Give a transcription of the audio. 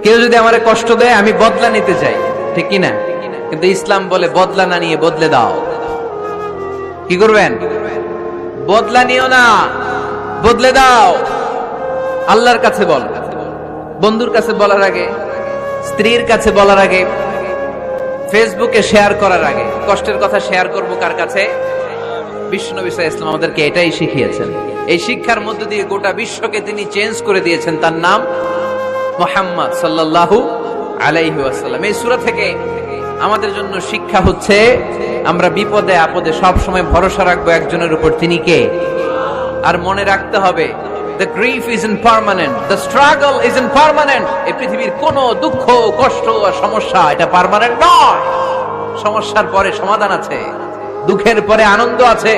কেউ যদি আমারে কষ্ট দেয় আমি বদলা নিতে চাই, ঠিক কি না? কিন্তু ইসলাম বলে বদলা না নিয়ে বদলে দাও। কি করবেন? বদলা নিও না, বদলে দাও। আল্লাহর কাছে বল, বন্ধুর কাছে বলার আগে, স্ত্রীর কাছে বলার আগে, ফেসবুকে শেয়ার করার আগে কষ্টের কথা শেয়ার করব কার কাছে? বিশ্বনবী সাল্লাল্লাহু আলাইহি ওয়াসাল্লাম আমাদেরকে এটাই শিখিয়েছেন। এই শিক্ষার মধ্য দিয়ে গোটা বিশ্বকে তিনি চেঞ্জ করে দিয়েছেন। তার নাম মুহাম্মদ সাল্লাল্লাহু আলাইহি ওয়াসাল্লাম। এই সূরা থেকে আমাদের জন্য শিক্ষা হচ্ছে আমরা বিপদে আপদে সব সময় ভরসা রাখবো একজনের উপর, তিনি কে? আর মনে রাখতে হবে the grief isn't permanent, the struggle isn't permanent। এই পৃথিবীর কোন দুঃখ কষ্ট আর সমস্যা এটা পার্মানেন্ট নয়। সমস্যার পরে সমাধান আছে, দুঃখের পরে আনন্দ আছে।